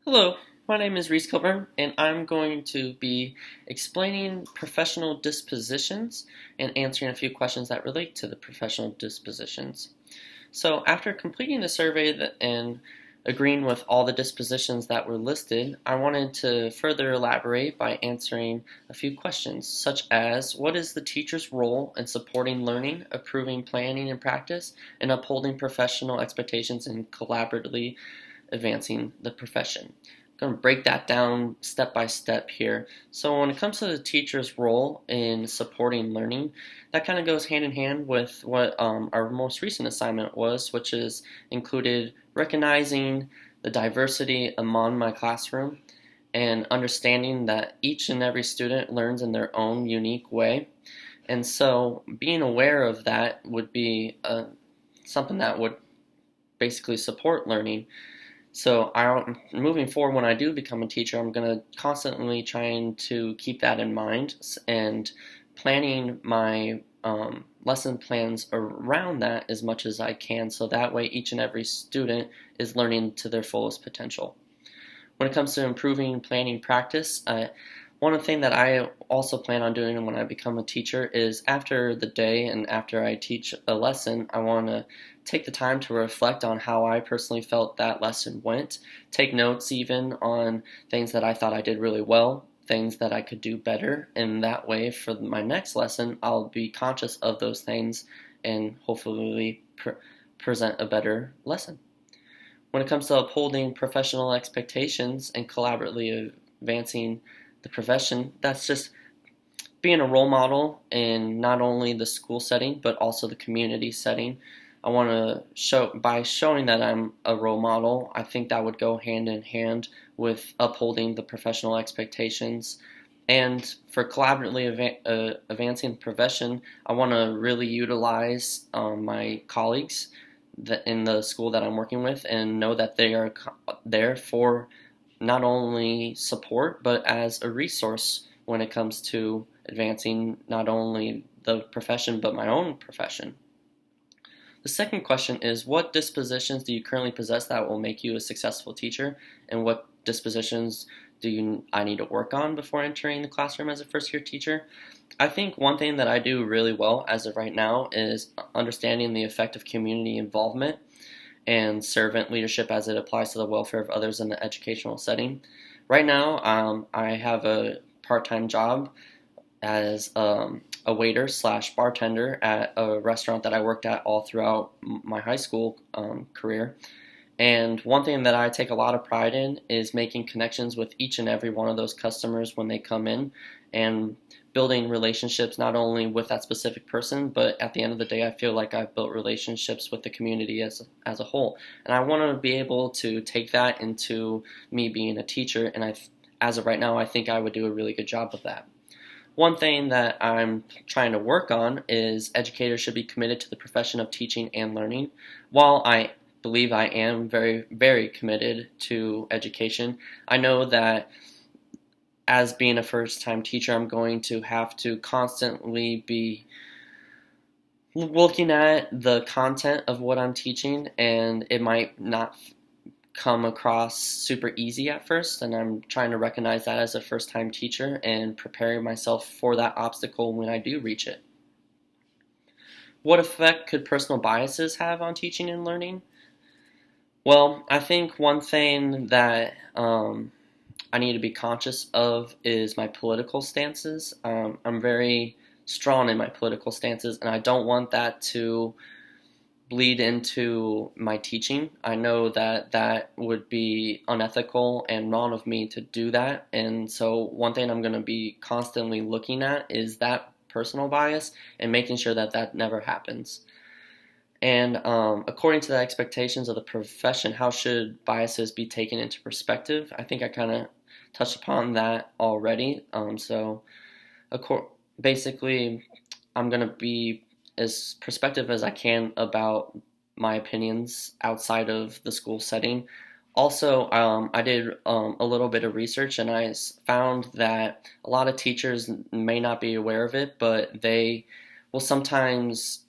Hello, my name is Reese Kilburn, and I'm going to be explaining professional dispositions and answering a few questions that relate to the professional dispositions. So, after completing the survey and agreeing with all the dispositions that were listed, I wanted to further elaborate by answering a few questions, such as what is the teacher's role in supporting learning, approving planning and practice, and upholding professional expectations and collaboratively advancing the profession. I'm going to break that down step by step here. So when it comes to the teacher's role in supporting learning, that kind of goes hand in hand with what our most recent assignment was, which is included recognizing the diversity among my classroom and understanding that each and every student learns in their own unique way. And so being aware of that would be something that would basically support learning. So moving forward, when I do become a teacher, I'm going to constantly trying to keep that in mind and planning my lesson plans around that as much as I can, so that way each and every student is learning to their fullest potential. When it comes to improving planning practice, one thing that I also plan on doing when I become a teacher is after the day and after I teach a lesson, I want to take the time to reflect on how I personally felt that lesson went, take notes even on things that I thought I did really well, things that I could do better, and that way for my next lesson, I'll be conscious of those things and hopefully present a better lesson. When it comes to upholding professional expectations and collaboratively advancing the profession, that's just being a role model in not only the school setting but also the community setting. I want to show by showing that I'm a role model. I think that would go hand in hand with upholding the professional expectations. And for collaboratively advancing the profession, I want to really utilize my colleagues in the school that I'm working with and know that they are there for not only support but as a resource when it comes to advancing not only the profession but my own profession. The second question is, what dispositions do you currently possess that will make you a successful teacher, and what dispositions I need to work on before entering the classroom as a first year teacher? I think one thing that I do really well as of right now is understanding the effect of community involvement and servant leadership as it applies to the welfare of others in the educational setting. Right now, I have a part-time job as a waiter slash bartender at a restaurant that I worked at all throughout my high school career. And one thing that I take a lot of pride in is making connections with each and every one of those customers when they come in and building relationships not only with that specific person, but at the end of the day, I feel like I've built relationships with the community as a whole. And I want to be able to take that into me being a teacher, and as of right now, I think I would do a really good job of that. One thing that I'm trying to work on is educators should be committed to the profession of teaching and learning. While I believe I am very, very committed to education, I know that as being a first-time teacher, I'm going to have to constantly be looking at the content of what I'm teaching, and it might not come across super easy at first, and I'm trying to recognize that as a first-time teacher and preparing myself for that obstacle when I do reach it. What effect could personal biases have on teaching and learning? Well, I think one thing that I need to be conscious of is my political stances. I'm very strong in my political stances, and I don't want that to bleed into my teaching. I know that that would be unethical and wrong of me to do that, and so one thing I'm going to be constantly looking at is that personal bias and making sure that that never happens. And according to the expectations of the profession, how should biases be taken into perspective? I think I kind of touched upon that already. Basically, I'm going to be as perspective as I can about my opinions outside of the school setting. Also, I did a little bit of research, and I found that a lot of teachers may not be aware of it, but they will sometimes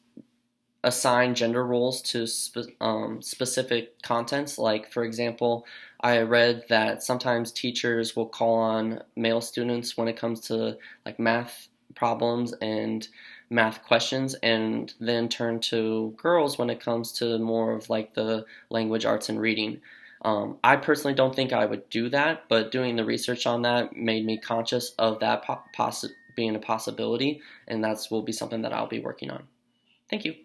assign gender roles to specific contents. Like, for example, I read that sometimes teachers will call on male students when it comes to like math problems and math questions, and then turn to girls when it comes to more of like the language arts and reading. I personally don't think I would do that, but doing the research on that made me conscious of that being a possibility, and that's will be something that I'll be working on. Thank you.